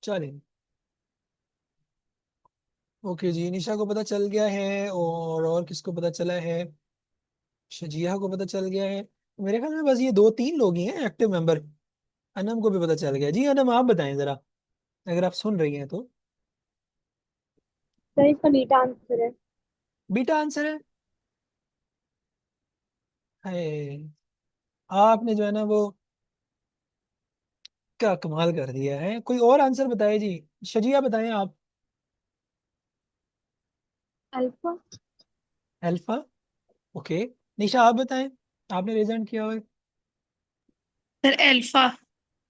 चलें। ओके जी, निशा को पता चल गया है, और किसको पता चला है? शजिया को पता चल गया है। मेरे ख्याल में बस ये दो तीन लोग ही हैं एक्टिव मेंबर। अनम को भी पता चल गया। जी अनम, आप बताएं जरा, अगर आप सुन रही हैं तो। सर इसका बीटा आंसर है। बीटा आंसर है? है। आपने जो है ना वो क्या कमाल कर दिया है। कोई और आंसर बताए जी। शजिया बताएं आप। अल्फा। अल्फा। ओके। निशा आप बताएं, आपने रिजल्ट किया हुआ सर अल्फा।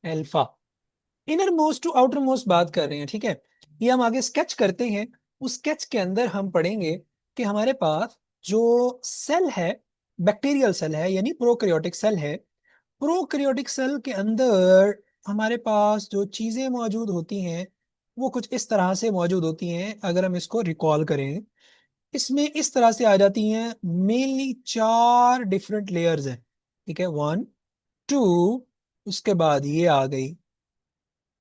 है। Alpha. Inner most to outer most बात कर रहे हैं, ठीक है। ये हम आगे स्केच करते हैं। उस स्केच के अंदर हम पढ़ेंगे कि हमारे पास जो सेल है, बैक्टीरियल सेल है यानी प्रोकैरियोटिक सेल है। प्रोकैरियोटिक सेल के अंदर हमारे पास जो चीजें मौजूद होती हैं वो कुछ इस तरह से मौजूद होती हैं। अगर हम इसको रिकॉल करें, इसमें इस तरह से आ जाती हैं। मेनली चार डिफरेंट लेयर्स हैं, ठीक है। वन, टू, उसके बाद ये आ गई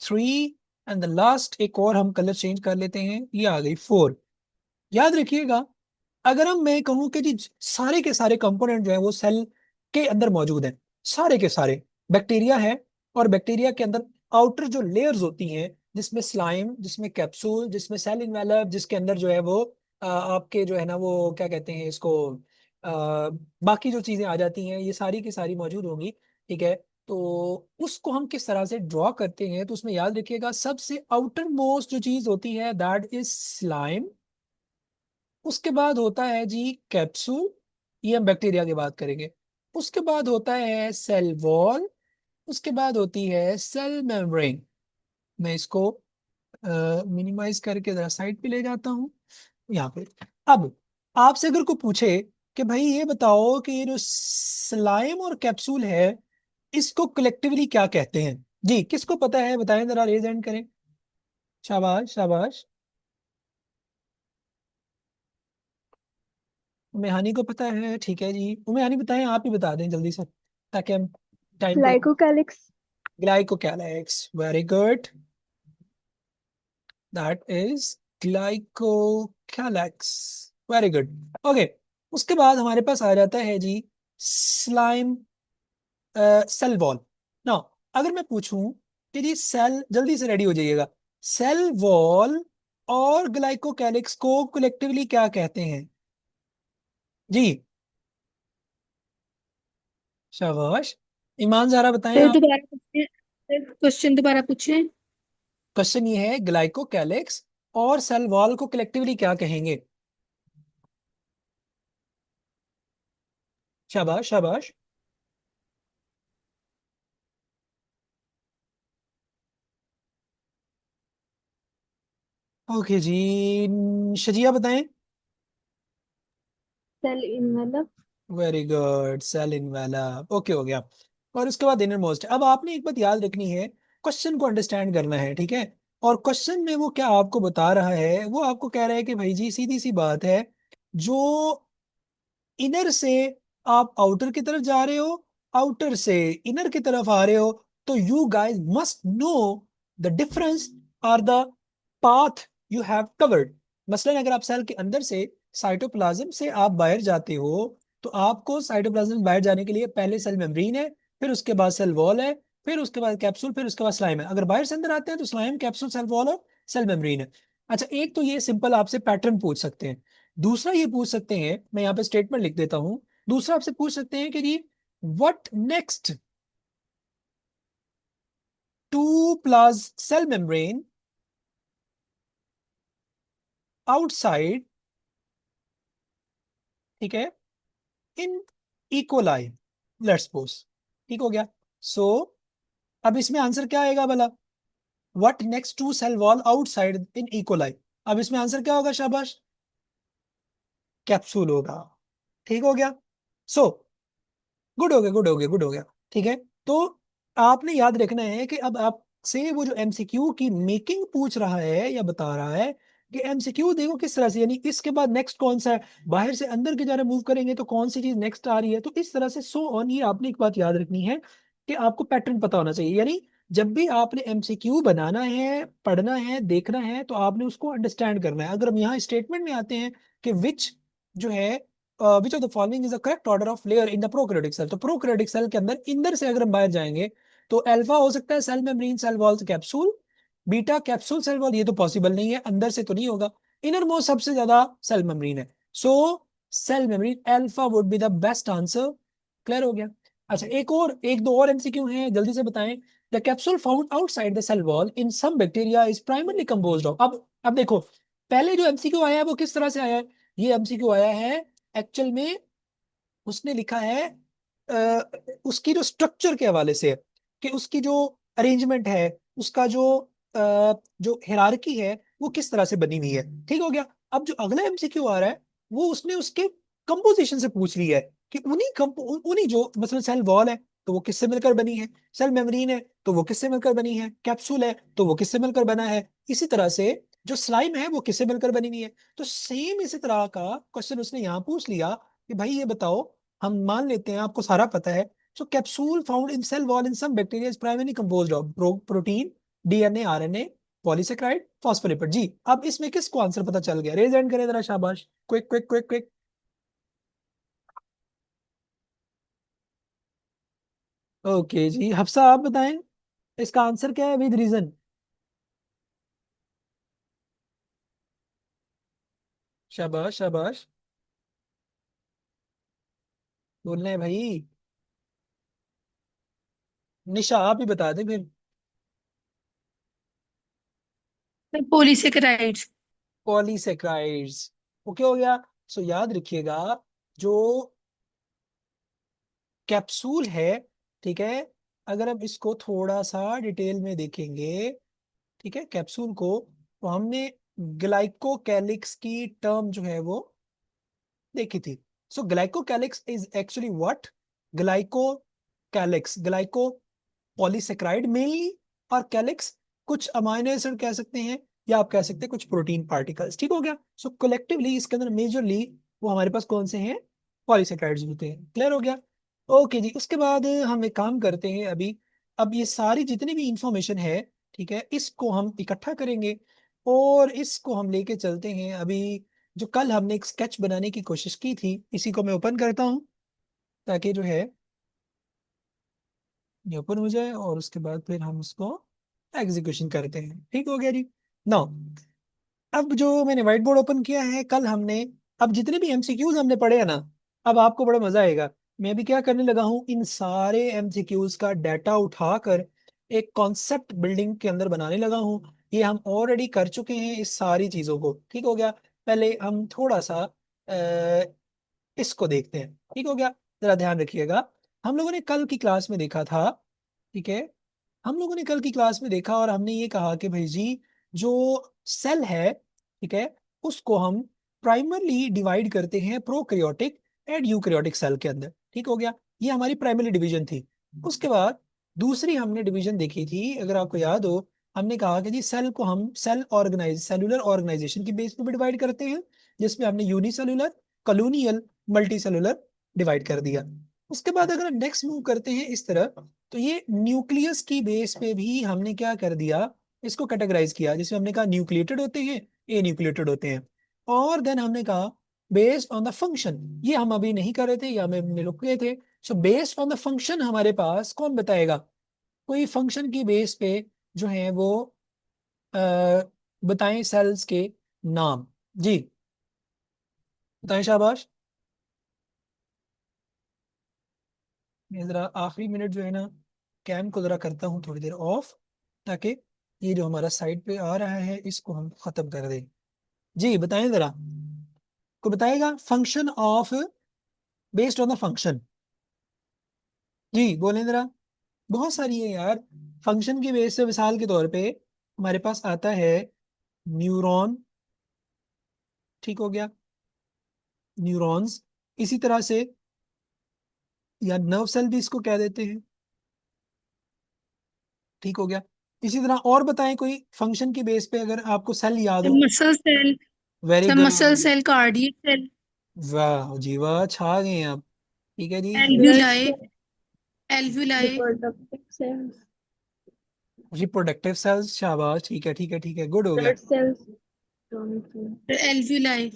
थ्री, एंड द लास्ट एक और हम कलर चेंज कर लेते हैं, ये आ गई फोर। याद रखिएगा, अगर हम मैं कहूं कि जी सारे के सारे कंपोनेंट जो है वो सेल के अंदर मौजूद हैं, सारे के सारे बैक्टीरिया है। और बैक्टीरिया के अंदर आउटर जो लेयर्स होती हैं, जिसमें स्लाइम, जिसमें कैप्सूल, जिसमें सेल इन्वेलप, जिसके अंदर जो है वो आपके जो है ना वो क्या कहते हैं इसको, बाकी जो चीजें आ जाती हैं, ये सारी की सारी मौजूद होंगी, ठीक है। तो उसको हम किस तरह से ड्रॉ करते हैं, तो उसमें याद रखिएगा सबसे आउटर मोस्ट जो चीज होती है दैट इज स्लाइम। उसके बाद होता है जी कैप्सूल, ये हम बैक्टीरिया की बात करेंगे। उसके बाद होता है सेल वॉल। उसके बाद होती है सेल मेम्ब्रेन। मैं इसको मिनिमाइज करके जरा साइड पे ले जाता हूँ, यहाँ पे। अब आपसे अगर कोई पूछे कि भाई ये बताओ कि ये जो स्लाइम और कैप्सूल है, इसको कलेक्टिवली क्या कहते हैं? जी किसको पता है बताएं जरा, रेज हैंड करें। शाबाश शाबाश। उमेहानी को पता है, ठीक है जी। उमेहानी बताएं, आप ही बता दें जल्दी से, ताकि हम टाइम को। Glycocalyx. Glycocalyx, very good. That is glycocalyx, very good. Okay. उसके बाद हमारे पास आ जाता है जी स्लाइम, सेल वॉल। नाउ अगर मैं पूछूं कि जी सेल, जल्दी से रेडी हो जाइएगा, सेल वॉल और ग्लाइकोकैलिक्स को कलेक्टिवली क्या कहते हैं? जी शाबाश। ईमान जरा बताएं सर आप। दोबारा पूछिए, सर क्वेश्चन दोबारा पूछिए। क्वेश्चन ये है, ग्लाइकोकैलिक्स और सेल वॉल को कलेक्टिवली क्या कहेंगे? शाबाश शाबाश। ओके जी, शजिया बताएं। Cell envelope. Very good, cell envelope. Okay हो गया। और उसके बाद इनर मोस्ट। अब आपने एक बात याद रखनी है, क्वेश्चन को अंडरस्टैंड करना है, ठीक है। और क्वेश्चन में वो क्या आपको बता रहा है, वो आपको कह रहा है कि भाई जी सीधी सी बात है, जो इनर से आप आउटर की तरफ जा रहे हो, आउटर से इनर की तरफ आ रहे हो, तो you guys must know the difference are the path you have covered. मसलन अगर आप सेल के अंदर से साइटोप्लाज्म से आप बाहर जाते हो, तो आपको साइटोप्लाज्म से बाहर जाने के लिए पहले सेल मेम्ब्रेन है, फिर उसके बाद सेल वॉल है, फिर उसके बाद कैप्सूल, फिर उसके बाद स्लाइम है। अगर बाहर से अंदर आते हैं तो स्लाइम, कैप्सूल, सेल वॉल और सेल मेम्ब्रेन है। अच्छा, एक तो ये सिंपल आपसे पैटर्न पूछ सकते हैं। दूसरा ये पूछ सकते हैं, मैं यहाँ पे स्टेटमेंट लिख देता हूं। दूसरा आपसे पूछ सकते हैं कि जी what next to plus cell membrane outside, ठीक है, इन इकोलाई, लेट्स सपोज। ठीक हो गया। सो अब इसमें आंसर क्या आएगा भला? What next to cell wall outside in E coli. अब इसमें आंसर क्या होगा? शाबाश, कैप्सूल होगा। ठीक हो गया। सो गुड हो गया, गुड हो गया, गुड हो गया। ठीक है। तो आपने याद रखना है कि अब आपसे वो जो एमसीक्यू की मेकिंग पूछ रहा है या बता रहा है कि एमसीक्यू देखो किस तरह से, यानी इसके बाद नेक्स्ट कौन सा है, बाहर से अंदर की तरफ मूव करेंगे तो कौन सी चीज नेक्स्ट आ रही है, तो इस तरह से सो ऑन। ये आपने एक बात याद रखनी है कि आपको पैटर्न पता होना चाहिए, यानी जब भी आपने एमसीक्यू बनाना है, पढ़ना है, देखना है, तो आपने उसको अंडरस्टैंड करना है। अगर हम यहाँ स्टेटमेंट में आते हैं कि विच जो है which of the following is the correct order of layer in the prokaryotic cell, तो प्रोकैरियोटिक सेल के अंदर से अगर हम बाहर जाएंगे तो अल्फा हो सकता है cell membrane, cell wall, capsule. Beta capsule, cell wall, ये तो पॉसिबल नहीं है, अंदर से तो नहीं होगा। इनर मोस्ट सबसे ज्यादा सेल मेम्ब्रेन है, so cell membrane alpha would be the best answer. Clear हो गया? अच्छा, एक दो और एमसीक्यू हैं, जल्दी से बताएं। The capsule found outside the cell wall in some bacteria is primarily composed of. अब देखो, पहले जो एमसीक्यू आया है वो किस तरह से आया है? ये एमसीक्यू आया है एक्चुअल में, उसने लिखा है उसकी जो स्ट्रक्चर के हवाले से है, कि उसकी जो अरेंजमेंट है, उसका जो हिरारकी है, वो किस तरह से बनी हुई है। ठीक हो गया? अब जो अगला एमसीक्यू आ रहा है वो उसने उसके कंपोजिशन से पूछ लिया है कि उन्हीं जो मतलब सेल वॉल है तो वो किससे मिलकर बनी है, सेल मेम्ब्रेन है तो वो किससे मिलकर बनी है, कैप्सूल है तो वो किससे मिलकर बना है, इसी तरह से जो स्लाइम है वो किससे मिलकर बनी हुई है। तो सेम इसी तरह का क्वेश्चन उसने यहाँ पूछ लिया कि भाई ये बताओ, हम मान लेते हैं आपको सारा पता है, so capsule found in cell wall in some bacteria is primary composed of protein, DNA, RNA, polysaccharide, phospholipid. जी, अब इसमें किसको आंसर पता चल गया? रेज हैंड करें जरा, शाबाश, quick quick quick quick. Okay जी, हफ्सा आप बताएं इसका आंसर क्या है विद रीजन। शाबाश शाबाश, बोलना है भाई। निशा आप ही बता दें फिर। Sir polysaccharides. पॉलीसेक्राइड्स, ओके हो गया। सो याद रखिएगा, जो कैप्सूल है, ठीक है, अगर हम इसको थोड़ा सा डिटेल में देखेंगे, ठीक है, कैप्सूल को, तो हमने ग्लाइकोकैलिक्स की टर्म जो है वो देखी थी। So glycocalyx is actually what? Glycocalyx, glyco polysaccharide mainly, और कैलिक्स कुछ अमाइनो एसिड कह सकते हैं, या आप कह सकते हैं कुछ प्रोटीन पार्टिकल्स। ठीक हो गया? सो कलेक्टिवली इसके अंदर मेजरली वो हमारे पास कौन से हैं? पॉलीसेक्राइड्स होते हैं। क्लियर हो गया? ओके जी, उसके बाद हम एक काम करते हैं अभी। अब ये सारी जितनी भी इंफॉर्मेशन है, ठीक है, इसको हम इकट्ठा करेंगे और इसको हम लेके चलते हैं अभी। जो कल हमने एक स्केच बनाने की कोशिश की थी, इसी को मैं ओपन करता हूँ ताकि जो है ये ओपन हो जाए, और उसके बाद फिर हम उसको एग्जीक्यूशन करते हैं। ठीक हो गया जी? नाउ, अब जो मैंने व्हाइट बोर्ड ओपन किया है, कल हमने, अब जितने भी एमसीक्यूज हमने पढ़े हैं ना, अब आपको बड़ा मजा आएगा। मैं भी क्या करने लगा हूँ, इन सारे एमसीक्यूज का डाटा उठाकर एक कॉन्सेप्ट बिल्डिंग के अंदर बनाने लगा हूँ। ये हम ऑलरेडी कर चुके हैं इस सारी चीजों को। ठीक हो गया? पहले हम थोड़ा सा इसको देखते हैं। ठीक हो गया? जरा ध्यान रखिएगा, हम लोगों ने कल की क्लास में देखा था, ठीक है, हम लोगों ने कल की क्लास में देखा और हमने ये कहा कि भाई जी, जो सेल है, ठीक है, उसको हम प्राइमरली डिवाइड करते हैं प्रोकैरियोटिक एंड यूकैरियोटिक सेल के अंदर। ठीक हो गया? ये हमारी प्राइमरी डिवीजन थी। उसके बाद दूसरी हमने डिवीजन देखी थी, अगर आपको याद हो, हमने कहा कि जी सेल को हम सेलुलर ऑर्गेनाइजेशन की बेस पे भी डिवाइड करते हैं, जिसमें हमने unicellular, colonial, multi cellular divide कर दिया। उसके बाद अगर हम नेक्स्ट मूव करते हैं इस तरह, तो ये न्यूक्लियस की बेस पे भी हमने क्या कर दिया, इसको कैटेगराइज किया, जिसमें हमने कहा न्यूक्लिएटेड होते हैं, ए न्यूक्लिएटेड होते हैं। और देन हमने कहा बेस्ड ऑन द फंक्शन, ये हम अभी नहीं कर रहे थे, या हमने रुक गए थे। So based on the function हमारे पास कौन बताएगा? कोई फंक्शन की बेस पे जो है वो बताएं सेल्स के नाम। जी, बताएं, शाबाश। मैं जरा आखिरी मिनट जो है ना, कैम को जरा करता हूँ थोड़ी देर ऑफ, ताकि ये जो हमारा साइड पे आ रहा है इसको हम खत्म कर दें। जी बताएं जरा, को बताएगा function of, based on the function. जी बोलें जरा। बहुत सारी है यार, फंक्शन की बेस से मिसाल के तौर पे हमारे पास आता है न्यूरॉन। ठीक हो गया? न्यूरॉन्स, इसी तरह से, या नर्व सेल भी इसको कह देते हैं। ठीक हो गया? इसी तरह और बताएं कोई फंक्शन की बेस पे अगर आपको सेल याद हो। Muscle cell. Very sir good, muscle cell, cardiac cell. वाह जी वाह, छा गए हैं आप। ठीक है जी। Blood alveoli. Cell, alveoli. Reproductive cells. Reproductive cells, शाबाश, ठीक है ठीक है ठीक है, गुड हो गया, blood cells, stomach cells. Alveoli.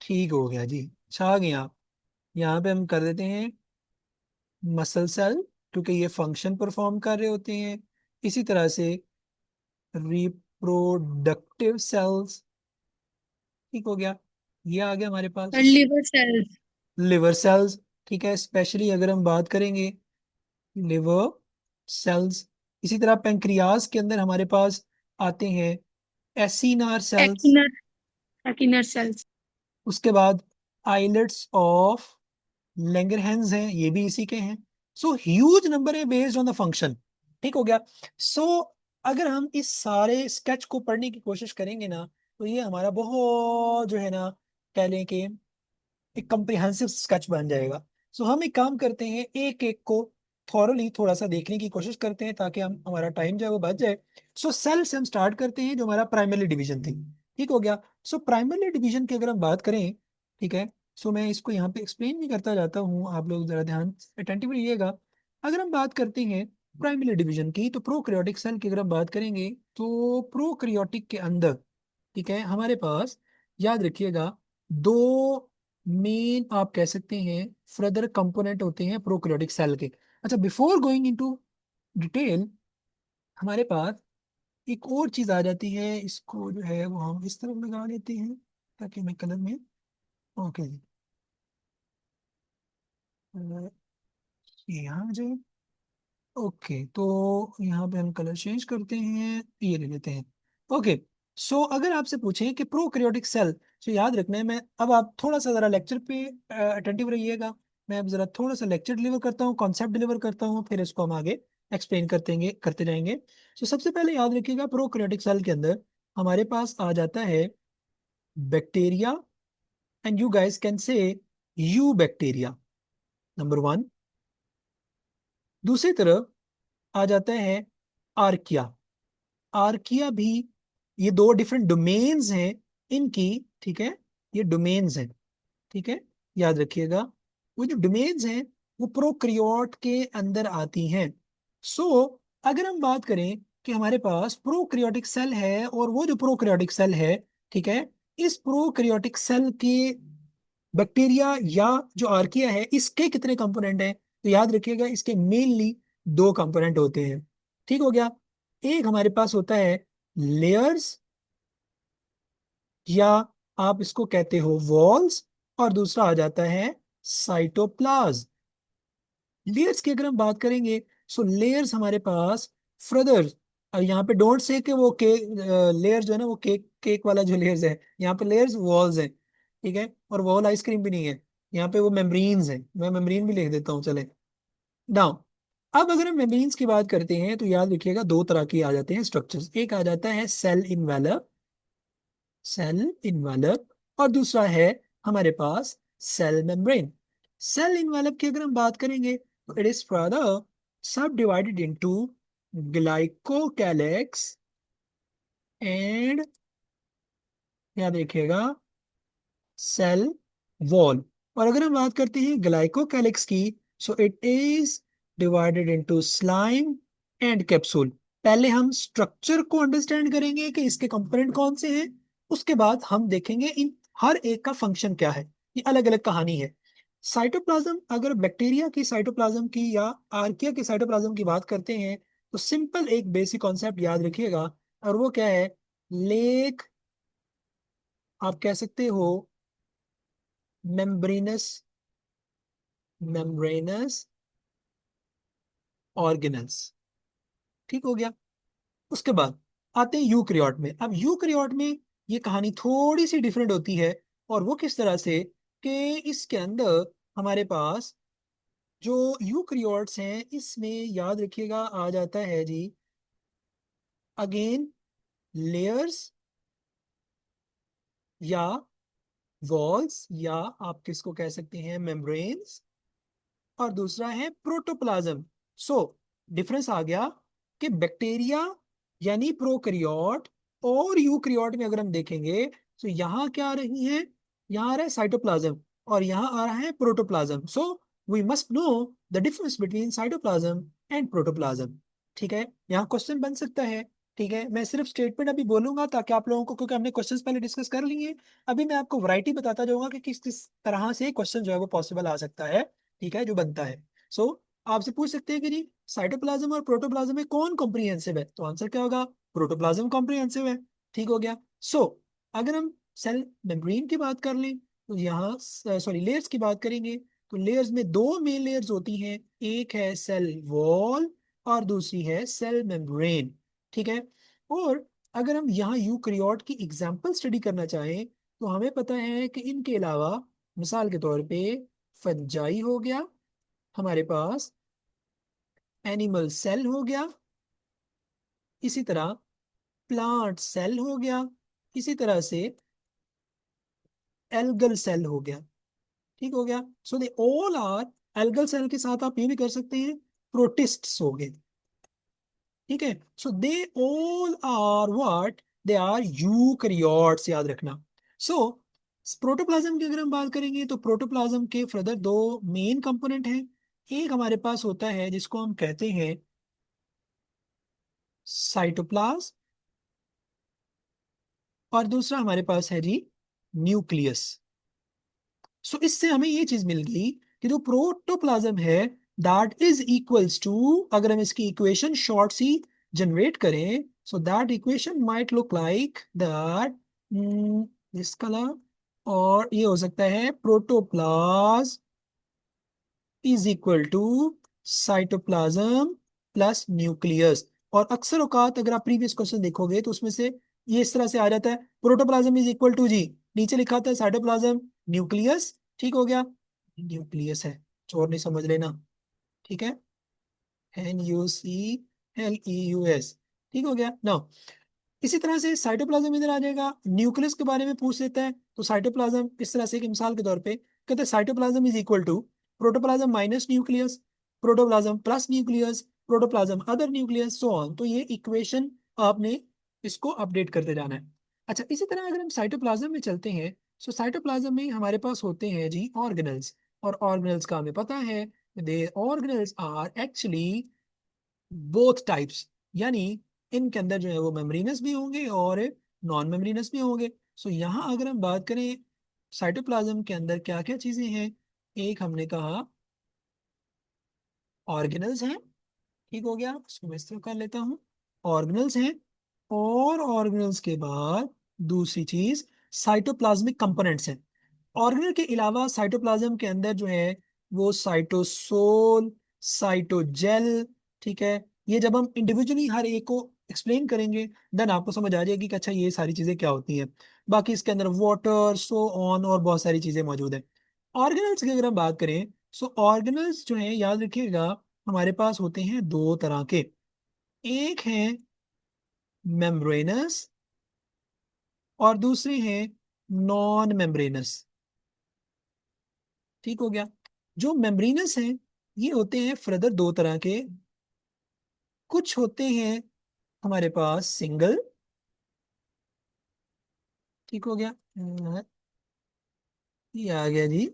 ठीक हो गया जी, छा गए आप। यहाँ पे हम कर देते हैं मसल सेल, क्योंकि ये फंक्शन परफॉर्म कर रहे होते हैं। इसी तरह से रिप्रोडक्टिव सेल्स, ठीक हो गया, ये आ गया हमारे पास। और लिवर सेल्स। लिवर सेल्स, ठीक है, स्पेशली अगर हम बात करेंगे लिवर सेल्स। इसी तरह पेंक्रियाज के अंदर हमारे पास आते हैं एसिनार सेल्स। एक्टिनर, एक्टिनर सेल्स। उसके बाद आइलेट्स ऑफ लैंगरहैंस हैं, ये भी इसी के हैं। सो ह्यूज नंबर है बेस्ड ऑन द फंक्शन, ठीक हो गया। सो अगर हम इस सारे स्केच को पढ़ने की कोशिश करेंगे ना, तो ये हमारा बहुत जो है ना, कह लें कि एक कम्प्रिहेंसिव स्केच बन जाएगा। सो हम एक काम करते हैं, एक एक को थॉरली थोड़ा सा देखने की कोशिश करते हैं, ताकि हम हमारा टाइम जो है वो बच जाए। सो सेल से हम स्टार्ट करते हैं, जो हमारा प्राइमरी डिवीजन थी, ठीक हो गया। सो प्राइमरी डिवीजन की अगर हम बात करें, ठीक है, सो मैं इसको यहाँ पे एक्सप्लेन भी करता जाता हूँ, आप लोग जरा ध्यान अटेंटिव रहिएगा। अगर हम बात करते हैं प्राइमरी डिवीजन की, तो प्रोकैरियोटिक सेल की अगर हम बात करेंगे, तो प्रोकैरियोटिक के अंदर, ठीक है, हमारे पास, याद रखिएगा, दो मेन आप कह सकते हैं फर्दर कंपोनेंट होते हैं प्रोकैरियोटिक सेल के। अच्छा, बिफोर गोइंग इनटू डिटेल, हमारे पास एक और चीज आ जाती है, इसको जो है वो हम इस तरफ लगा लेते हैं, ताकि मैं कलर में, ओके जी, यहाँ जो, ओके, तो यहाँ पे हम कलर चेंज करते हैं, ये ले लेते हैं। ओके, सो अगर आपसे पूछें कि प्रोकैरियोटिक सेल, तो याद रखना है, मैं अब आप थोड़ा सा जरा लेक्चर पे अटेंटिव रहिएगा। मैं अब जरा थोड़ा सा लेक्चर डिलीवर करता हूँ, कॉन्सेप्ट डिलीवर करता हूँ, फिर इसको हम आगे एक्सप्लेन करते जाएंगे। सो सबसे पहले याद रखिएगा, प्रोकैरियोटिक सेल के अंदर हमारे पास आ जाता है bacteria, and you guys can say you bacteria, number one. दूसरी तरफ आ जाता है आर्किया। आर्किया भी, ये दो डिफरेंट डोमेन्स हैं इनकी, ठीक है, ये डोमेन्स हैं, ठीक है, याद रखिएगा। वो जो डोमेन्स हैं वो प्रोकैरियोट के अंदर आती हैं। सो अगर हम बात करें कि हमारे पास प्रोकैरियोटिक सेल है, और वो जो प्रोकैरियोटिक सेल है, ठीक है, इस प्रोकैरियोटिक सेल के बैक्टीरिया या जो आर्किया है, इसके कितने कंपोनेंट हैं, तो याद रखिएगा, इसके मेनली दो कंपोनेंट होते हैं, ठीक हो गया। एक हमारे पास होता है लेयर्स, या आप इसको कहते हो वॉल्स, और दूसरा आ जाता है साइटोप्लाज्म। लेयर्स की अगर हम बात करेंगे, सो लेयर्स हमारे पास फर्दर, यहाँ पे डोंट से कि वो केक लेयर जो है ना, वो केक केक वाला जो लेयर्स है, यहाँ पे लेयर्स वॉल्स हैं, ठीक है, और वॉल आइसक्रीम भी नहीं है, यहाँ पे वो मेम्ब्रेन्स हैं, मैं मेम्ब्रेन भी लिख देता हूँ, चले नाउ। अब अगर हम मेम्ब्रेन्स की बात करते हैं, तो याद रखिएगा, दो तरह की आ जाते हैं स्ट्रक्चर्स, एक आ जाता है सेल इनवेलप, सेल इनवेलप, और दूसरा है हमारे पास सेल मेम्ब्रेन। सेल इनवेलप की अगर हम बात करेंगे, तो इट इज फर्दर सब डिवाइडेड इनटू ग्लाइकोकैलेक्स एंड, याद रखिएगा, सेल वॉल। और अगर हम बात करते हैं ग्लाइकोकैलिक्स की, so it is divided into slime and capsule. पहले हम स्ट्रक्चर को अंडरस्टैंड करेंगे कि इसके कंपोनेंट कौन से हैं, उसके बाद हम देखेंगे इन हर एक का फंक्शन क्या है, ये अलग अलग कहानी है। साइटोप्लाज्म, अगर बैक्टीरिया की साइटोप्लाज्म की या आर्किया की साइटोप्लाज्म की बात करते हैं, तो सिंपल एक बेसिक कॉन्सेप्ट याद रखिएगा, और वो क्या है, लेक, आप कह सकते हो मेम्ब्रेनस, मेम्ब्रेनस ऑर्गेनल्स, ठीक हो गया। उसके बाद आते हैं यूकैरियोट में। अब यूकैरियोट में ये कहानी थोड़ी सी डिफरेंट होती है, और वो किस तरह से, कि इसके अंदर हमारे पास जो यूकैरियोट्स हैं, इसमें याद रखिएगा आ जाता है जी, अगेन लेयर्स या वॉल्स, या आप किसको कह सकते हैं मेम्ब्रेन्स, और दूसरा है प्रोटोप्लाज्म। सो डिफरेंस आ गया कि बैक्टीरिया यानी प्रोकैरियोट और यूकैरियोट में अगर हम देखेंगे, तो यहाँ क्या आ रही है, यहाँ आ रहा है साइटोप्लाज्म, और यहाँ आ रहा है protoplasm. So we must know the difference between cytoplasm and protoplasm, ठीक है, यहाँ क्वेश्चन बन सकता है। ठीक है, मैं सिर्फ स्टेटमेंट अभी बोलूंगा ताकि आप लोगों को, क्योंकि हमने क्वेश्चंस पहले डिस्कस कर लिए हैं, अभी मैं आपको वैरायटी बताता जाऊंगा कि किस किस तरह से क्वेश्चन जो है वो पॉसिबल आ सकता है। ठीक है, जो बनता है। सो आपसे पूछ सकते हैं कि जी साइटोप्लाज्म और प्रोटोप्लाज्म में कौन कॉम्प्रिहेंसिव है, तो आंसर क्या होगा, प्रोटोप्लाज्म कॉम्प्रिहेंसिव है। ठीक हो गया। सो अगर हम सेल मेम्ब्रेन की बात कर लें, तो यहाँ सॉरी लेयर्स की बात करेंगे, तो लेयर्स में दो मेन लेयर्स होती हैं, एक है सेल वॉल और दूसरी है सेल मेम्ब्रेन। ठीक है, और अगर हम यहाँ यूकैरियोट की एग्जांपल स्टडी करना चाहें, तो हमें पता है कि इनके अलावा मिसाल के तौर पे फंजाई हो गया, हमारे पास एनिमल सेल हो गया, इसी तरह प्लांट सेल हो गया, इसी तरह से एल्गल सेल हो गया। ठीक हो गया। So they all are, algal cell के साथ आप ये भी कर सकते हैं प्रोटिस्ट्स हो गए। ठीक है, so they all are what, they are eukaryotes, याद रखना। सो प्रोटोप्लाज्म की अगर हम बात करेंगे, तो प्रोटोप्लाज्म के फर्दर दो मेन कंपोनेंट हैं। एक हमारे पास होता है जिसको हम कहते हैं साइटोप्लाज्म, और दूसरा हमारे पास है जी न्यूक्लियस। सो इससे हमें ये चीज मिल गई कि जो प्रोटोप्लाज्म है दैट इज इक्वल्स टू, अगर हम इसकी इक्वेशन शॉर्ट सी जनरेट करें, so that equation might look like that, this colour, और ये हो सकता है protoplasm is equal to cytoplasm plus nucleus. और अक्सर औकात अगर आप प्रीवियस क्वेश्चन देखोगे तो उसमें से ये इस तरह से आ जाता है, प्रोटोप्लाज्म इज इक्वल टू जी, नीचे लिखा था साइटोप्लाज्म न्यूक्लियस। ठीक हो गया, न्यूक्लियस है, छोड़ नहीं समझ लेना। ठीक है, NUCLEUS। ठीक हो गया ना। इसी तरह से साइटोप्लाज्म इधर आ जाएगा, न्यूक्लियस के बारे में पूछ लेता है, तो साइटोप्लाज्म इस तरह से कि मिसाल के तौर पे कहते हैं cytoplasm is equal to protoplasm minus nucleus, protoplasm plus nucleus, protoplasm other nucleus, so on. तो ये इक्वेशन आपने इसको अपडेट करते जाना है। अच्छा, इसी तरह अगर हम साइटोप्लाज्म में चलते हैं, सो साइटोप्लाज्म में हमारे पास होते हैं जी ऑर्गेनल्स, और ऑर्गेनल्स का हमें पता है, they organelles are actually both types, यानी इनके अंदर जो है वो मेम्ब्रेनस भी होंगे और नॉन मेम्ब्रेनस भी होंगे। सो यहाँ अगर हम बात करें साइटोप्लाज्म के अंदर क्या क्या चीजें हैं, एक हमने कहा ऑर्गेनल्स हैं। ठीक हो गया, इसको मैं इस तरह कर लेता हूँ, ऑर्गेनल्स हैं, और ऑर्गेनल्स के बाद दूसरी चीज साइटोप्लाज्मिक कंपोनेंट्स हैं। ऑर्गेनल के अलावा साइटोप्लाज्म के अंदर जो है वो साइटोसोल, साइटोजेल, ठीक है, ये जब हम इंडिविजुअली हर एक को एक्सप्लेन करेंगे देन आपको समझ आ जाएगी कि अच्छा ये सारी चीजें क्या होती हैं। बाकी इसके अंदर वाटर, सो ऑन, और बहुत सारी चीजें मौजूद हैं। ऑर्गेनल्स की अगर हम बात करें, सो ऑर्गेनल्स जो है याद रखिएगा हमारे पास होते हैं दो तरह के, एक है मेम्ब्रेनस और दूसरे हैं नॉन मेम्ब्रेनस। ठीक हो गया, जो मेम्ब्रेनस हैं ये होते हैं फर्दर दो तरह के, कुछ होते हैं हमारे पास सिंगल, ठीक हो गया, ये आ गया जी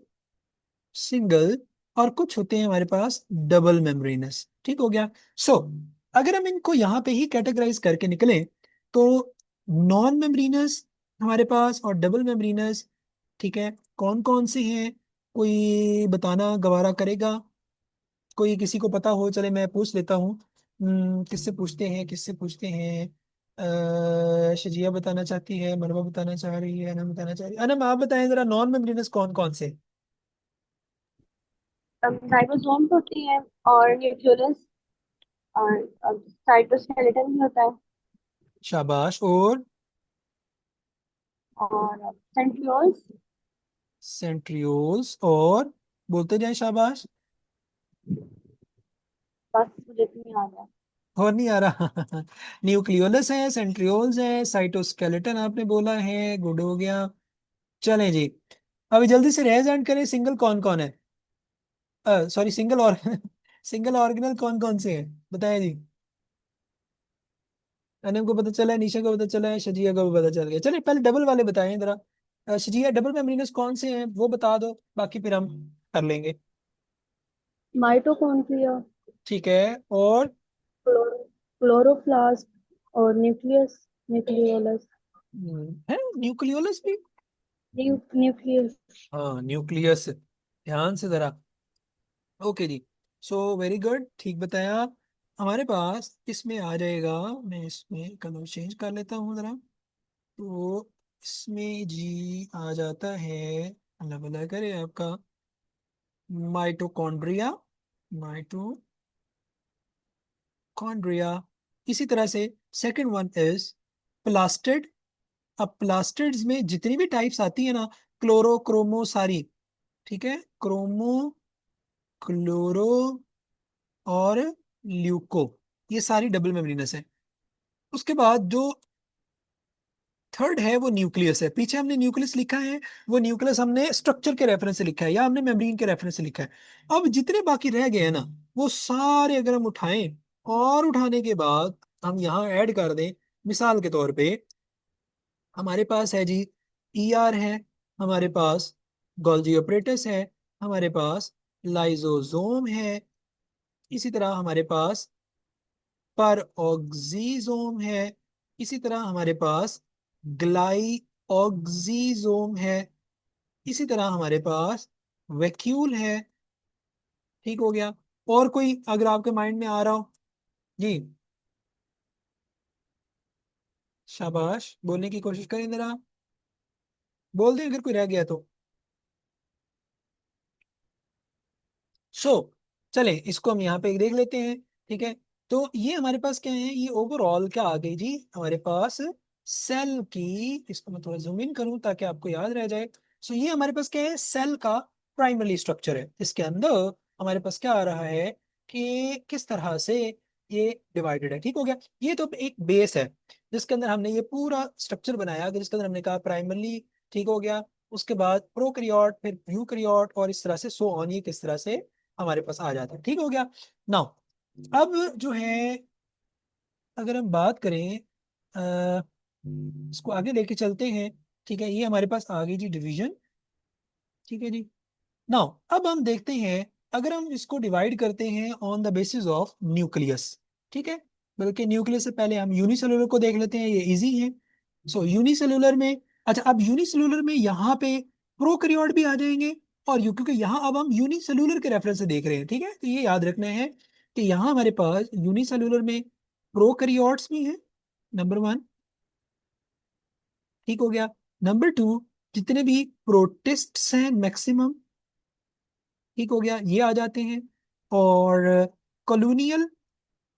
सिंगल, और कुछ होते हैं हमारे पास डबल मेम्ब्रेनस। ठीक हो गया। सो अगर हम इनको यहाँ पे ही कैटेगराइज करके निकले, तो नॉन मेम्ब्रेनस हमारे पास और डबल मेम्ब्रेनस, ठीक है, कौन कौन से हैं, कोई बताना गवारा करेगा, कोई किसी को पता हो, चले मैं पूछ लेता हूँ। किससे पूछते हैं, किससे पूछते हैं, शजिया बताना चाहती है, मरवा बताना चाह रही है, अनम बताना चाह रही है, अनम आप बताएं जरा नॉन मेम्ब्रेनस कौन कौन से। राइबोसोम होती है और न्यूक्लियस और साइटोस्केलेटन भी होता है शाबाश, और और सेंट्रियोल्स। सेंट्रियोल्स, और बोलते जाए शाबाश, बस मुझे तो नहीं आ गया। और नहीं आ रहा। न्यूक्लियोलस है, सेंट्रियोल्स है, साइटोस्केलेटन आपने बोला है, गुड हो गया। चलें जी, अभी जल्दी से रेज एंड करें, सिंगल कौन कौन है, सॉरी सिंगल और सिंगल ऑर्गेनल कौन कौन से हैं, बताएं जी। अनम को पता चला है, निशा को पता चला है, शजिया को भी पता चल गया। चलिए पहले डबल वाले बताएं जरा, शजिया डबल मेम्ब्रेनस कौन से हैं वो बता दो, बाकी फिर हम कर लेंगे। माइटोकॉन्ड्रिया, ठीक है, और क्लोरोप्लास्ट और न्यूक्लियस, न्यूक्लियोलस, है न्यूक्लियोलस भी। न्यूक्लियस। हाँ न्यूक्लियस, ध्यान से जरा। ओके जी, सो वेरी गुड, ठीक बताया। हमारे पास इसमें आ जाएगा, मैं इसमें कलर चेंज कर लेता हूँ जरा। तो इसमें जी आ जाता है, अल्लाह भला करे आपका, माइटोकॉन्ड्रिया। माइटोकॉन्ड्रिया। इसी तरह से सेकंड वन इज प्लास्टिड। अब प्लास्टिड्स में जितनी भी टाइप्स आती है ना, क्लोरो क्रोमो सारी, ठीक है, क्रोमो, क्लोरो और ल्यूको, ये सारी डबल मेम्ब्रेनस है। उसके बाद जो थर्ड है वो न्यूक्लियस है। पीछे हमने न्यूक्लियस लिखा है, वो न्यूक्लियस हमने स्ट्रक्चर के रेफरेंस से लिखा है या हमने मेम्ब्रेन के रेफरेंस से लिखा है। अब जितने बाकी रह गए हैं ना, वो सारे अगर हम उठाएं और उठाने के बाद हम यहाँ ऐड कर दें, मिसाल के तौर पे हमारे पास है जी ईआर है, हमारे पास गोल्जी ऑपरेटस है, हमारे पास लाइजोसोम है, इसी तरह हमारे पास पर ऑक्सीजोम है, इसी तरह हमारे पास ग्लाई ऑक्सीजोम है, इसी तरह हमारे पास वैक्यूल है। ठीक हो गया। और कोई अगर आपके माइंड में आ रहा हो जी, शाबाश, बोलने की कोशिश करें जरा, बोल दें अगर कोई रह गया तो। सो चले इसको हम यहाँ पे देख लेते हैं। ठीक है, तो ये हमारे पास क्या है, ये ओवरऑल क्या आ गई जी हमारे पास, सेल की, इसको मैं थोड़ा जूम इन करूं ताकि आपको याद रह जाए। सो ये हमारे पास क्या है, सेल का प्राइमरी स्ट्रक्चर है। इसके अंदर हमारे पास क्या आ रहा है कि किस तरह से ये डिवाइडेड है। ठीक हो गया, ये तो एक बेस है जिसके अंदर हमने ये पूरा स्ट्रक्चर बनाया कि जिसके अंदर हमने कहा प्राइमरली। ठीक हो गया, उसके बाद प्रोकैरियोट, फिर यूकैरियोट, और इस तरह से सो ऑन, ये किस तरह से हमारे पास आ जाता है। ठीक हो गया। नाउ अब जो है, अगर हम बात करें, इसको आगे लेके चलते हैं। ठीक है, ये हमारे पास आ गई जी डिवीजन। ठीक है जी। नाउ अब हम देखते हैं, अगर हम इसको डिवाइड करते हैं on the basis of nucleus. ठीक है, बल्कि न्यूक्लियस से पहले हम यूनिसेलुलर को देख लेते हैं, ये इजी है। सो यूनिसेलुलर में, अच्छा अब यूनिसेलुलर में यहाँ पे प्रोकैरियोट भी आ जाएंगे, और यू क्योंकि यहाँ अब हम यूनिसेलुलर के रेफरेंस से देख रहे हैं। ठीक है, तो ये याद रखना है कि यहाँ हमारे पास यूनिसेलुलर में प्रोकैरियोट्स भी हैं, नंबर वन। ठीक हो गया। नंबर टू, जितने भी प्रोटिस्ट्स हैं मैक्सिमम, ठीक हो गया, ये आ जाते हैं। और कॉलोनियल,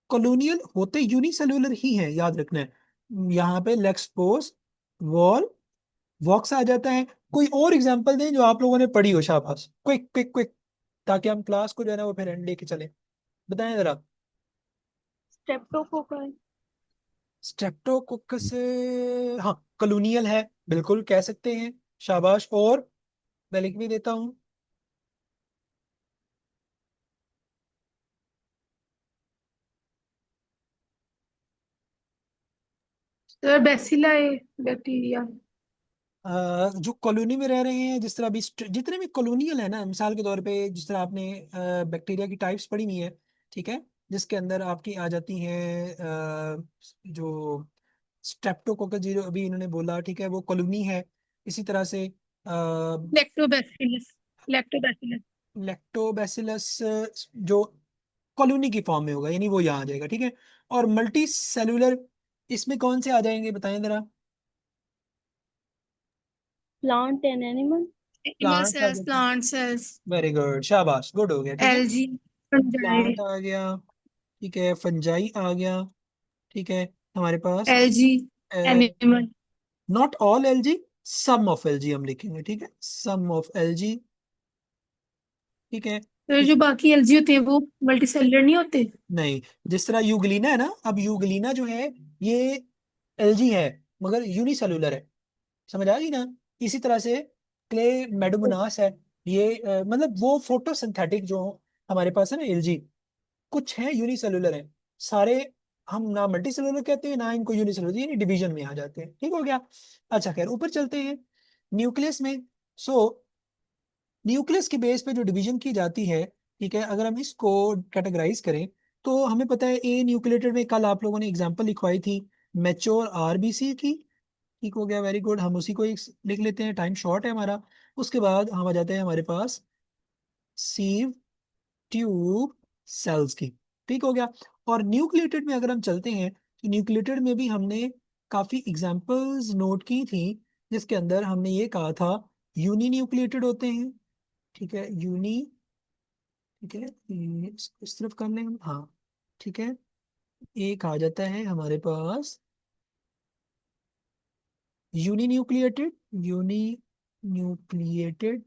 कॉलोनियल होते यूनिसेलुलर ही हैं, याद रखना है। यहाँ पे लेक्सपोस, वॉल, वॉक्स आ जाता है। कोई और एग्जांपल दें जो आप लोगों ने पढ़ी हो, शाबाश, क्विक क्विक क्विक, ताकि हम क्लास को जो है ना वो फिर एंड लेके चले। बताएं जरा। स्ट्रेप्टोकोकस। स्ट्रेप्टोकोकस, हाँ कॉलोनियल है, बिल्कुल कह सकते हैं, शाबाश। और मैं लिख भी देता हूँ। सर बैसिला है बैक्टीरिया। जो कॉलोनी में रह रहे हैं, जिस तरह भी जितने भी कॉलोनियल है ना, मिसाल के तौर पे जिस तरह आपने बैक्टीरिया की टाइप्स पढ़ी हुई है, ठीक है, जिसके अंदर आपकी आ जाती हैं जो स्ट्रेप्टोकोकस, जो अभी इन्होंने बोला, ठीक है, वो कॉलोनी है। इसी तरह से लैक्टोबैसिलस। लैक्टोबैसिलस। लैक्टोबैसिलस जो कॉलोनी की फॉर्म में होगा, यानी वो यहाँ आ जाएगा। ठीक है, और मल्टी सेलुलर, इसमें कौन से आ जाएंगे बताएं जरा। Plant and animal. Animal plants आ सेल्स, जाते हैं, प्लांट सेल्स। वेरी गुड, शाबाश, गुड हो गया। ठीक है, एलजी, फंजाई। प्लांट आ गया, ठीक है, फंजाई आ गया, ठीक है, हमारे पास algae, animal. Not all algae, some of algae हम लिखेंगे। ठीक है, सम ऑफ एलजी, ठीक है। तो इस, जो बाकी एलजी होते हैं वो मल्टी सेलुलर नहीं होते। नहीं, जिस तरह यूग्लिना है ना, अब यूग्लिना जो है ये एलजी है मगर यूनिसेलुलर है, समझ आ गई ना। इसी तरह से क्ले मेडोमोनास है, ये मतलब वो फोटोसिंथेटिक जो हमारे पास है ना एलजी, कुछ है यूनिसेलुलर है, सारे हम ना मल्टी सेलुलर कहते हैं ना इनको यूनिसेलुलर, यानी डिवीजन में आ जाते हैं। ठीक हो गया। अच्छा खैर, ऊपर चलते हैं न्यूक्लियस में। सो न्यूक्लियस के बेस पे जो डिवीजन की जाती है, ठीक है, अगर हम इसको कैटेगराइज करें, तो हमें पता है ए न्यूक्लिएटेड में कल आप लोगों ने एग्जांपल लिखवाई थी मैच्योर आरबीसी की। ठीक हो गया, वेरी गुड, हम उसी को एक लिख लेते हैं, टाइम शॉर्ट है हमारा। उसके बाद हम आ जाते हैं हमारे पास सीव ट्यूब सेल्स की। ठीक हो गया। और न्यूक्लिएटेड में अगर हम चलते हैं तो न्यूक्लिएटेड में भी हमने काफी एग्जांपल्स नोट की थी, जिसके अंदर हमने ये कहा था यूनी न्यूक्लिएटेड होते हैं। ठीक है, यूनी, ठीक है, इस तरफ कर लें हम, हाँ ठीक है। एक आ जाता है हमारे पास यूनी न्यूक्लिएटेड, यूनी न्यूक्लिएटेड।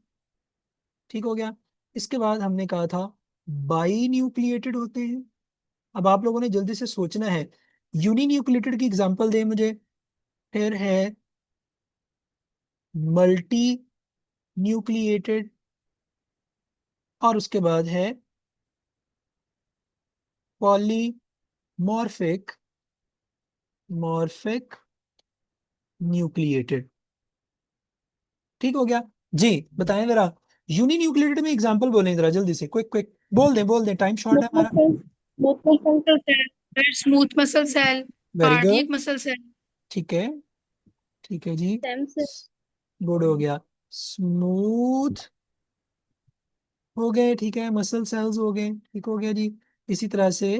ठीक हो गया। इसके बाद हमने कहा था बाई न्यूक्लिएटेड होते हैं। अब आप लोगों ने जल्दी से सोचना है, यूनी न्यूक्लिएटेड की एग्जांपल दे मुझे। फिर है मल्टी न्यूक्लिएटेड, और उसके बाद है पॉलीमॉर्फिक, मॉर्फिक न्यूक्लिएटेड। ठीक हो गया जी। बताएं जरा, यूनी न्यूक्लिएटेड में एग्जांपल बोलें जरा जल्दी से, क्विक क्विक बोल दें, टाइम शॉर्ट है मसल हमारा। Cells, muscle cells, muscle cell, smooth muscle cell, very good, cardiac muscle cell. ठीक है, ठीक है जी, स्टेम सेल। गुड हो गया। स्मूथ हो गए, ठीक है, मसल सेल्स हो गए, ठीक हो गया जी। इसी तरह से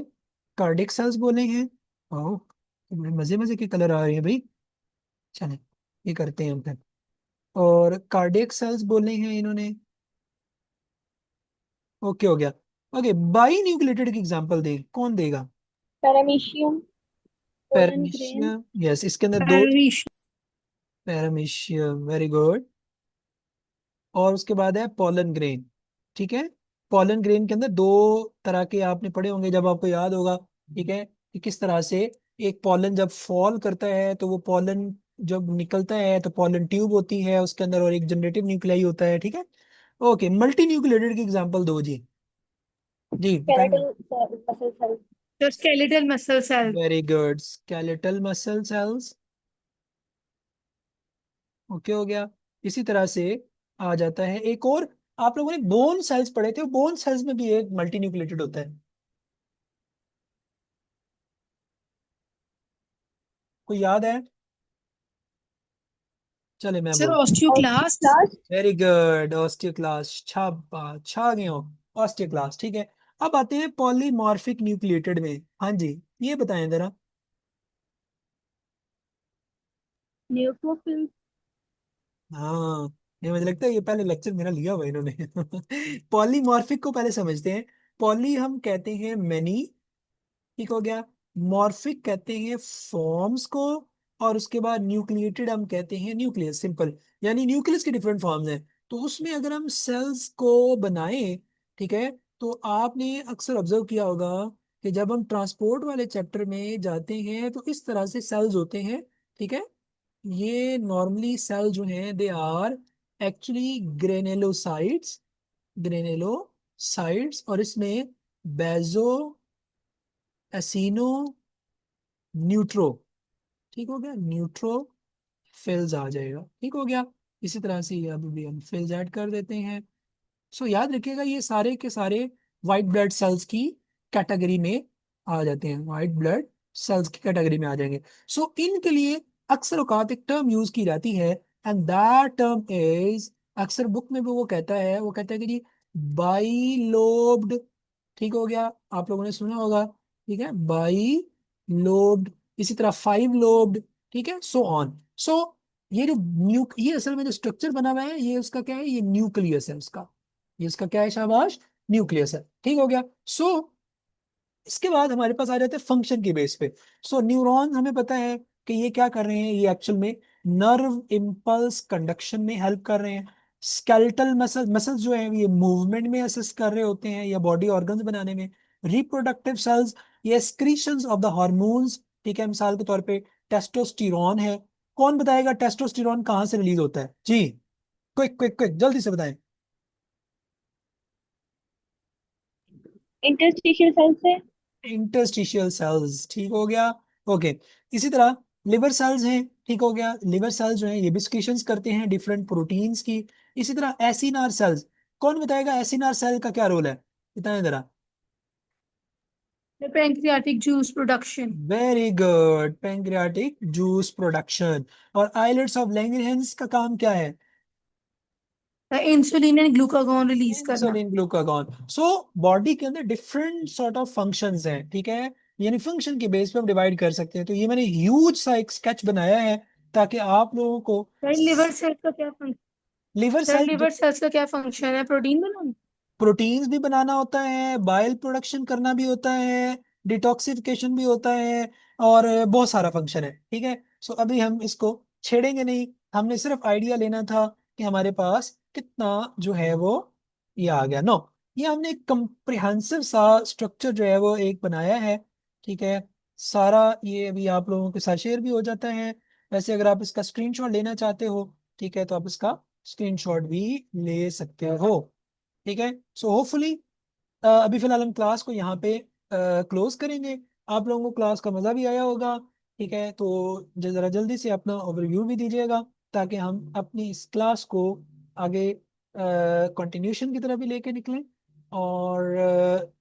कार्डियक सेल्स बोले हैं। ओह, मजे मजे के कलर आ रहे हैं भाई। चलें, ये करते हैं हम फिर। और कार्डियक सेल्स बोले हैं इन्होंने, ओके हो गया। ओके, बाई न्यूक्लिएटेड की एग्जांपल दे, कौन देगा? Paramecium, pollen grain. Paramecium, yes, इसके अंदर दो। पैरामीशियम। Paramecium, very good. और उसके बाद है पॉलन ग्रेन। ठीक है, पॉलन ग्रेन के अंदर दो तरह के आपने पढ़े होंगे, जब आपको याद होगा। ठीक है, कि किस तरह से एक पॉलन जब फॉल करता है तो वो पॉलन जब निकलता है तो पॉलन ट्यूब होती है उसके अंदर, और एक जनरेटिव न्यूक्लियाई होता है। ठीक है, ओके, मल्टी न्यूक्लिएटेड की एग्जांपल दो जी। जी बताएंगे। Skeletal muscle cells. तो skeletal muscle cell. Very good, skeletal muscle cells. Okay हो गया। इसी तरह से आ जाता है एक और, आप लोगों ने बोन सेल्स पढ़े थे, बोन सेल्स में भी एक मल्टी न्यूक्लिएटेड होता है, कोई याद है? चले मैं सर बोल, osteoclast. Osteoclast. Very good, osteoclast, छा गए हो, ऑस्टियोक्लास्ट। ठीक है, अब आते हैं पॉलीमॉर्फिक न्यूक्लिएटेड में। हाँ जी, ये बताएं जरा। न्यूट्रोफिल्स। हाँ, ये मुझे लगता है ये पहले लेक्चर मेरा लिया हुआ है इन्होंने। पॉलीमॉर्फिक को पहले समझते हैं। पॉली हम कहते हैं मैनी, ठीक हो गया। मॉर्फिक कहते हैं फॉर्म्स को, और उसके बाद न्यूक्लिएटेड हम कहते हैं न्यूक्लियस, सिंपल। यानी न्यूक्लियस के डिफरेंट फॉर्म्स हैं। तो उसमें अगर हम सेल्स को बनाएं, ठीक है, तो आपने अक्सर ऑब्जर्व किया होगा कि जब हम ट्रांसपोर्ट वाले चैप्टर में जाते हैं तो इस तरह से सेल्स होते हैं। ठीक है, ये नॉर्मली सेल जो हैं दे आर एक्चुअली ग्रेनेलोसाइट्स, ग्रेनेलोसाइट्स, और इसमें बेजो एसिनो न्यूट्रो, ठीक हो गया, न्यूट्रो फिल्स आ जाएगा। ठीक हो गया। इसी तरह से ये अभी भी हम फिल्स ऐड कर देते हैं। सो याद रखिएगा, ये सारे के सारे वाइट ब्लड सेल्स की कैटेगरी में आ जाते हैं, वाइट ब्लड सेल्स की कैटेगरी में आ जाएंगे। सो इनके लिए अक्सर औकात एक टर्म यूज की जाती है, एंड दैट टर्म इज, अक्सर बुक में भी वो कहता है कि जी बाइलोब्ड। ठीक हो गया, आप लोगों ने सुना होगा। ठीक है, बाई लोब्ड, इसी तरह फाइव लोब्ड, ठीक है, सो ऑन। सो ये जो ये असल में जो स्ट्रक्चर बना हुआ है, ये उसका क्या है, ये न्यूक्लियस है उसका, ये इसका क्या है शाबाश, न्यूक्लियस है। ठीक हो गया। सो इसके बाद हमारे पास आ जाते हैं फंक्शन के बेस पे। सो न्यूरॉन हमें पता है कि ये क्या कर रहे हैं, ये एक्चुअल में नर्व इम्पल्स कंडक्शन में हेल्प कर रहे हैं। स्केलेटल मसल्स जो है ये मूवमेंट में असिस्ट कर रहे होते हैं या बॉडी ऑर्गन्स बनाने में। रिप्रोडक्टिव सेल्स, ये एक्सक्रीशंस ऑफ द हार्मोन्स। ठीक है, मिसाल के तौर पे टेस्टोस्टेरोन है। कौन बताएगा टेस्टोस्टेरोन कहाँ से रिलीज होता है जी? क्विक क्विक क्विक जल्दी से बताएं। इंटरस्टिशियल सेल्स से। इंटरस्टिशियल सेल्स, ठीक हो गया। ओके, इसी तरह लिवर सेल्स हैं। ठीक हो गया, लिवर सेल्स जो हैं ये भी सिक्रीशंस करते हैं डिफरेंट प्रोटीन्स की। इसी तरह एसिनार सेल्स, कौन बताएगा एसिनार सेल का क्या रोल है, बताएं जरा। The pancreatic juice production. Very good, pancreatic juice production. और आइलेट्स ऑफ लैंगरहैंस का काम क्या है? The insulin and glucagon release करना। Insulin glucagon. सो बॉडी के अंदर डिफरेंट सॉर्ट ऑफ फंक्शंस हैं, ठीक है, यानी फंक्शन के बेस पे हम डिवाइड कर सकते हैं। तो ये मैंने ह्यूज सा एक स्केच बनाया है ताकि आप लोगों को सर लिवर सेल्स का क्या function? Liver sir cell, liver cells का क्या फंक्शन है? प्रोटीन बनाना। प्रोटीन्स भी बनाना होता है, बाइल प्रोडक्शन करना भी होता है, डिटॉक्सिफिकेशन भी होता है, और बहुत सारा फंक्शन है, ठीक है। सो अभी हम इसको छेड़ेंगे नहीं, हमने सिर्फ आइडिया लेना था कि हमारे पास कितना जो है वो ये आ गया। नो, ये हमने एक कंप्रिहेंसिव सा स्ट्रक्चर जो है वो एक बनाया है, ठीक है। सारा ये अभी आप लोगों के साथ शेयर भी हो जाता है। वैसे अगर आप इसका स्क्रीनशॉट लेना चाहते हो, ठीक है, तो आप इसका स्क्रीनशॉट भी ले सकते हो, ठीक है। सो होपफुली अभी फिलहाल हम क्लास को यहाँ पे क्लोज करेंगे। आप लोगों को क्लास का मज़ा भी आया होगा, ठीक है। तो ज़रा जल्दी से अपना ओवरव्यू भी दीजिएगा ताकि हम अपनी इस क्लास को आगे कंटिन्यूशन की तरफ भी लेके निकलें, और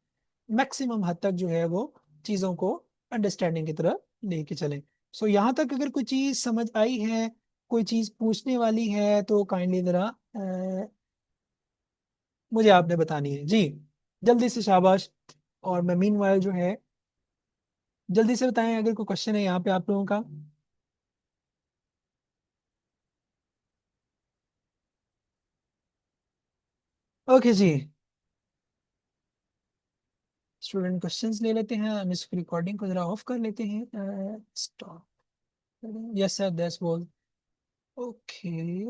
मैक्सिमम हद तक जो है वो चीज़ों को अंडरस्टैंडिंग की तरफ लेके चलें। सो यहाँ तक अगर कोई चीज़ समझ आई है, कोई चीज़ पूछने वाली है, तो काइंडली ज़रा मुझे आपने बतानी है जी, जल्दी से, शाबाश। और मैं मीनवाइल जो है जल्दी से बताएं अगर कोई क्वेश्चन है यहाँ पे आप लोगों का। ओके जी, स्टूडेंट क्वेश्चंस ले लेते हैं, हम इस रिकॉर्डिंग को जरा ऑफ कर लेते हैं। Stop. Yes sir, that's all. Okay.